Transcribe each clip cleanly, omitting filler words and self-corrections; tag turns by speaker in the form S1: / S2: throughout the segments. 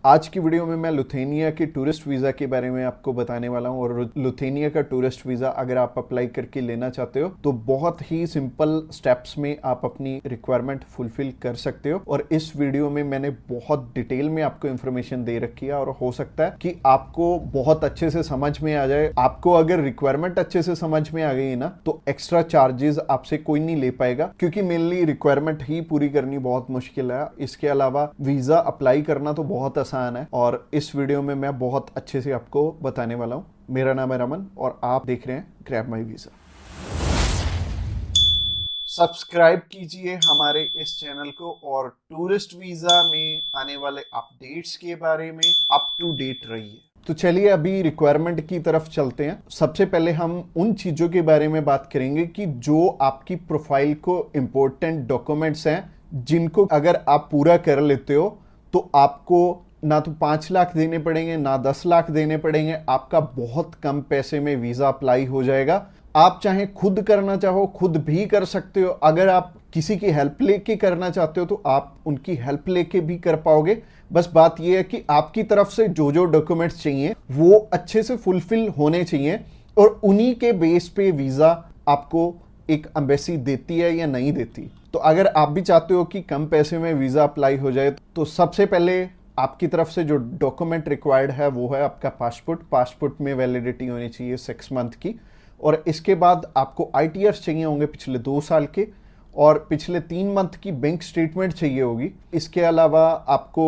S1: आज की वीडियो में मैं लुथेनिया के टूरिस्ट वीज़ा के बारे में आपको बताने वाला हूं। और लुथेनिया का टूरिस्ट वीज़ा अगर आप अप्लाई करके लेना चाहते हो तो बहुत ही सिंपल स्टेप्स में आप अपनी रिक्वायरमेंट फुलफिल कर सकते हो। और इस वीडियो में मैंने बहुत डिटेल में आपको इन्फॉर्मेशन दे रखी है और हो सकता है कि आपको बहुत अच्छे से समझ में आ जाए। आपको अगर रिक्वायरमेंट अच्छे से समझ में आ गई ना तो एक्स्ट्रा चार्जेस आपसे कोई नहीं ले पाएगा, क्योंकि मेनली रिक्वायरमेंट ही पूरी करनी बहुत मुश्किल है। इसके अलावा वीज़ा अप्लाई करना तो बहुत आसान है और इस वीडियो में मैं बहुत अच्छे से आपको बताने वाला हूँ। मेरा नाम है रमन और आप देख रहे हैं ग्रैब माई वीज़ा। सब्सक्राइब कीजिए हमारे इस चैनल को और टूरिस्ट वीज़ा में आने वाले अपडेट्स के बारे में अप टू डेट रहिए। तो चलिए अभी रिक्वायरमेंट की तरफ चलते हैं। सबसे पहले हम उन चीज़ों के बारे में बात करेंगे कि जो आपकी प्रोफाइल को इम्पोर्टेंट डॉक्यूमेंट्स हैं, जिनको अगर आप पूरा कर लेते हो तो आपको ना तो 5 लाख देने पड़ेंगे ना 10 लाख देने पड़ेंगे। आपका बहुत कम पैसे में वीज़ा अप्लाई हो जाएगा। आप चाहे खुद करना चाहो खुद भी कर सकते हो। अगर आप किसी की हेल्प लेके करना चाहते हो तो आप उनकी हेल्प लेके भी कर पाओगे। बस बात यह है कि आपकी तरफ से जो जो डॉक्यूमेंट्स चाहिए वो अच्छे से फुलफिल होने चाहिए और उन्हीं के बेस पे वीज़ा आपको एक एम्बेसी देती है या नहीं देती। तो अगर आप भी चाहते हो कि कम पैसे में वीज़ा अप्लाई हो जाए तो सबसे पहले आपकी तरफ से जो डॉक्यूमेंट रिक्वायर्ड है वो है आपका पासपोर्ट में वैलिडिटी होनी चाहिए 6 मंथ की। और इसके बाद आपको ITRs चाहिए होंगे पिछले 2 साल के और पिछले 3 मंथ की बैंक स्टेटमेंट चाहिए होगी। इसके अलावा आपको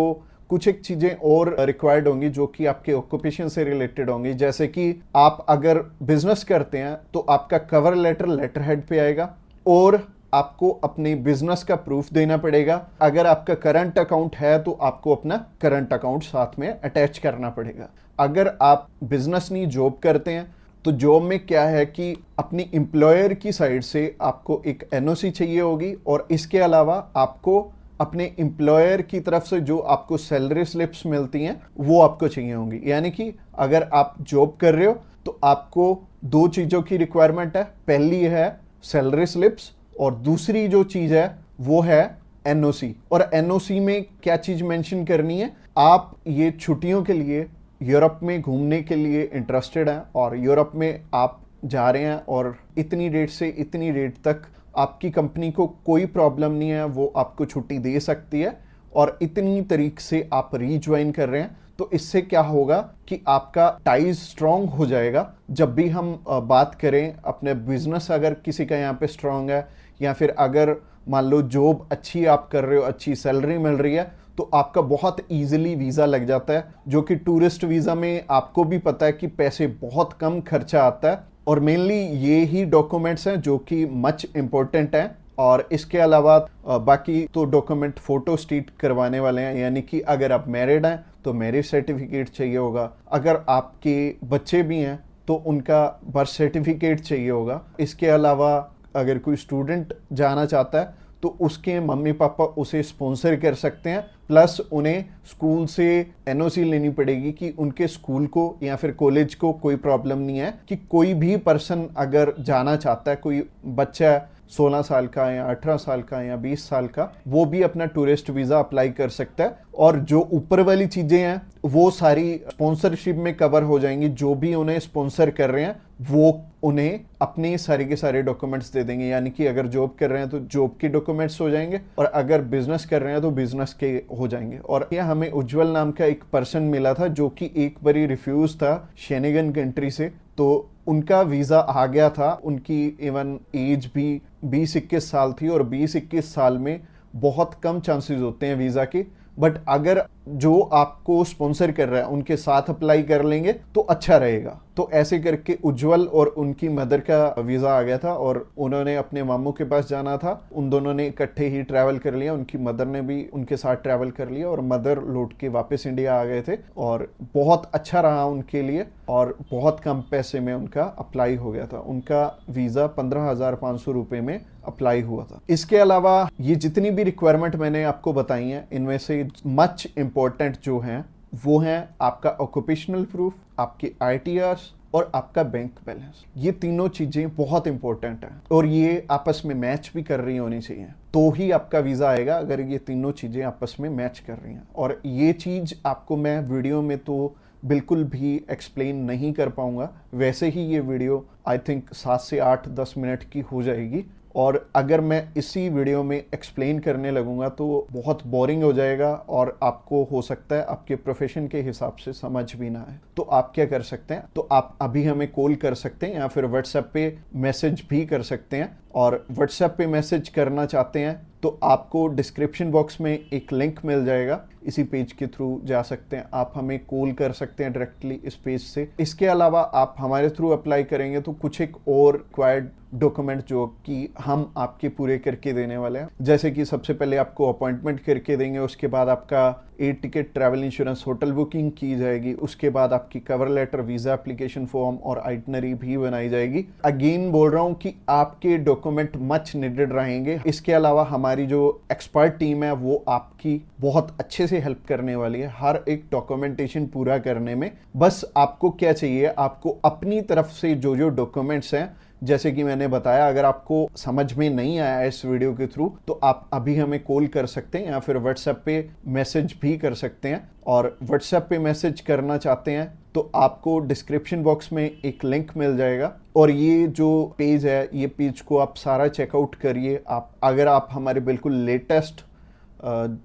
S1: कुछ एक चीज़ें और रिक्वायर्ड होंगी जो कि आपके ऑक्यूपेशन से रिलेटेड होंगी। जैसे कि आप अगर बिजनेस करते हैं तो आपका कवर लेटर हेड पे आएगा और आपको अपने बिजनेस का प्रूफ देना पड़ेगा। अगर आपका करंट अकाउंट है तो आपको अपना करंट अकाउंट साथ में अटैच करना पड़ेगा। अगर आप बिजनेस नहीं जॉब करते हैं तो जॉब में क्या है कि अपनी एम्प्लॉयर की साइड से आपको एक NOC चाहिए होगी और इसके अलावा आपको अपने एम्प्लॉयर की तरफ से जो आपको सैलरी स्लिप्स मिलती हैं वो आपको चाहिए होंगी। यानी कि अगर आप जॉब कर रहे हो तो आपको 2 चीज़ों की रिक्वायरमेंट है। पहली है सैलरी स्लिप्स और दूसरी जो चीज़ है वो है NOC। और NOC में क्या चीज़ मेंशन करनी है, आप ये छुट्टियों के लिए यूरोप में घूमने के लिए इंटरेस्टेड हैं और यूरोप में आप जा रहे हैं और इतनी डेट से इतनी डेट तक आपकी कंपनी को कोई प्रॉब्लम नहीं है, वो आपको छुट्टी दे सकती है और इतनी तारीख से आप रीज्वाइन कर रहे हैं। तो इससे क्या होगा कि आपका टाइज स्ट्रांग हो जाएगा। जब भी हम बात करें अपने बिजनेस, अगर किसी का यहाँ पे स्ट्रांग है या फिर अगर मान लो जॉब अच्छी आप कर रहे हो, अच्छी सैलरी मिल रही है, तो आपका बहुत इजीली वीज़ा लग जाता है। जो कि टूरिस्ट वीज़ा में आपको भी पता है कि पैसे बहुत कम खर्चा आता है और मेनली ये ही डॉक्यूमेंट्स हैं जो कि मच इम्पोर्टेंट हैं। और इसके अलावा बाकी तो डॉक्यूमेंट फोटो स्टेट करवाने वाले हैं। यानी कि अगर आप मैरिड हैं तो मैरिज सर्टिफिकेट चाहिए होगा, अगर आपके बच्चे भी हैं तो उनका बर्थ सर्टिफिकेट चाहिए होगा। इसके अलावा अगर कोई स्टूडेंट जाना चाहता है तो उसके मम्मी पापा उसे स्पॉन्सर कर सकते हैं। प्लस उन्हें स्कूल से NOC लेनी पड़ेगी कि उनके स्कूल को या फिर कॉलेज को कोई प्रॉब्लम नहीं है कि कोई भी पर्सन अगर जाना चाहता है, कोई बच्चा 16 साल का या 18 साल का या 20 साल का, वो भी अपना टूरिस्ट वीज़ा अप्लाई कर सकता है। और जो ऊपर वाली चीज़ें हैं वो सारी स्पॉन्सरशिप में कवर हो जाएंगी। जो भी उन्हें स्पॉन्सर कर रहे हैं वो उन्हें अपने सारे के सारे डॉक्यूमेंट्स दे देंगे। यानी कि अगर जॉब कर रहे हैं तो जॉब के डॉक्यूमेंट्स हो जाएंगे और अगर बिजनेस कर रहे हैं तो बिजनेस के हो जाएंगे। और यह हमें उज्जवल नाम का एक पर्सन मिला था जो कि एक बारी रिफ्यूज था शेनेगन कंट्री से, तो उनका वीज़ा आ गया था। उनकी इवन एज भी 20-21 साल थी और 20-21 साल में बहुत कम चांसेस होते हैं वीज़ा के। बट अगर जो आपको स्पॉन्सर कर रहा है उनके साथ अप्लाई कर लेंगे तो अच्छा रहेगा। तो ऐसे करके उज्जवल और उनकी मदर का वीज़ा आ गया था और उन्होंने अपने मामू के पास जाना था। उन दोनों ने इकट्ठे ही ट्रैवल कर लिया, उनकी मदर ने भी उनके साथ ट्रैवल कर लिया और मदर लौट के वापस इंडिया आ गए थे और बहुत अच्छा रहा उनके लिए और बहुत कम पैसे में उनका अप्लाई हो गया था। उनका वीज़ा 15,500 रुपये में अप्लाई हुआ था। इसके अलावा ये जितनी भी रिक्वायरमेंट मैंने आपको बताई हैं इनमें से मच इम्पोर्टेंट जो हैं वो हैं आपका ऑक्यूपेशनल प्रूफ, आपके ITRs और आपका बैंक बैलेंस। ये तीनों चीजें बहुत इंपॉर्टेंट हैं और ये आपस में मैच भी कर रही होनी चाहिए, तो ही आपका वीजा आएगा अगर ये तीनों चीजें आपस में मैच कर रही हैं। और ये चीज आपको मैं वीडियो में तो बिल्कुल भी एक्सप्लेन नहीं कर पाऊंगा, वैसे ही ये वीडियो आई थिंक 7 से 8-10 मिनट की हो जाएगी, और अगर मैं इसी वीडियो में एक्सप्लेन करने लगूंगा तो बहुत बोरिंग हो जाएगा और आपको हो सकता है आपके प्रोफेशन के हिसाब से समझ भी ना आए। तो आप क्या कर सकते हैं, तो आप अभी हमें कॉल कर सकते हैं या फिर व्हाट्सएप पे मैसेज भी कर सकते हैं। और व्हाट्सएप पे मैसेज करना चाहते हैं तो आपको डिस्क्रिप्शन बॉक्स में एक लिंक मिल जाएगा, इसी पेज के थ्रू जा सकते हैं। आप हमें कॉल कर सकते हैं डायरेक्टली इस पेज से। इसके अलावा आप हमारे थ्रू अप्लाई करेंगे तो कुछ एक और रिक्वायर्ड डॉक्यूमेंट जो कि हम आपके पूरे करके देने वाले हैं, जैसे कि सबसे पहले आपको अपॉइंटमेंट करके देंगे, उसके बाद आपका air ticket, travel insurance, hotel booking की जाएगी, उसके बाद आपकी cover letter, visa application form और आइटनरी भी बनाई जाएगी। अगेन बोल रहा हूँ कि आपके डॉक्यूमेंट मच नीडेड रहेंगे। इसके अलावा हमारी जो एक्सपर्ट टीम है वो आपकी बहुत अच्छे से हेल्प करने वाली है हर एक डॉक्यूमेंटेशन पूरा करने में। बस आपको क्या चाहिए, आपको अपनी तरफ से जो जो डॉक्यूमेंट्स हैं, जैसे कि मैंने बताया, अगर आपको समझ में नहीं आया इस वीडियो के थ्रू तो आप अभी हमें कॉल कर सकते हैं या फिर व्हाट्सएप पे मैसेज भी कर सकते हैं। और व्हाट्सएप पे मैसेज करना चाहते हैं तो आपको डिस्क्रिप्शन बॉक्स में एक लिंक मिल जाएगा, और ये जो पेज है, ये पेज को आप सारा चेकआउट करिए। अगर आप हमारे बिल्कुल लेटेस्ट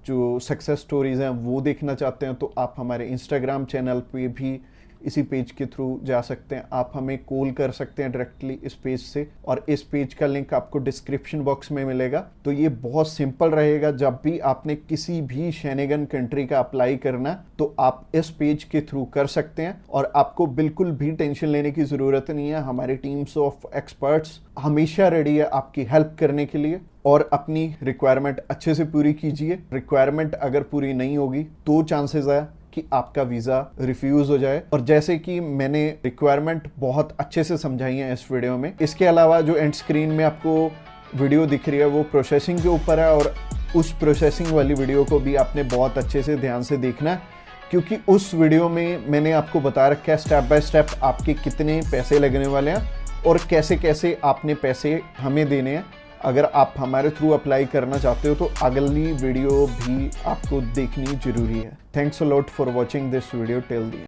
S1: जो सक्सेस स्टोरीज हैं वो देखना चाहते हैं तो आप हमारे इंस्टाग्राम चैनल पे भी इसी पेज के थ्रू जा सकते हैं। आप हमें कॉल कर सकते हैं डायरेक्टली इस पेज से, और इस पेज का लिंक आपको डिस्क्रिप्शन बॉक्स में मिलेगा। तो ये बहुत सिंपल रहेगा, जब भी आपने किसी भी शेनेगन कंट्री का अप्लाई करना तो आप इस पेज के थ्रू कर सकते हैं, और आपको बिल्कुल भी टेंशन लेने की ज़रूरत नहीं है। हमारी टीम्स ऑफ एक्सपर्ट्स हमेशा रेडी है आपकी हेल्प करने के लिए। और अपनी रिक्वायरमेंट अच्छे से पूरी कीजिए। रिक्वायरमेंट अगर पूरी नहीं होगी तो चांसेस है कि आपका वीज़ा रिफ्यूज़ हो जाए। और जैसे कि मैंने रिक्वायरमेंट बहुत अच्छे से समझाई है इस वीडियो में। इसके अलावा जो एंड स्क्रीन में आपको वीडियो दिख रही है वो प्रोसेसिंग के ऊपर है, और उस प्रोसेसिंग वाली वीडियो को भी आपने बहुत अच्छे से ध्यान से देखना है, क्योंकि उस वीडियो में मैंने आपको बता रखा है स्टेप बाय स्टेप आपके कितने पैसे लगने वाले हैं और कैसे कैसे आपने पैसे हमें देने हैं। अगर आप हमारे थ्रू अप्लाई करना चाहते हो तो अगली वीडियो भी आपको देखनी जरूरी है। Thanks a lot for watching this video till the end.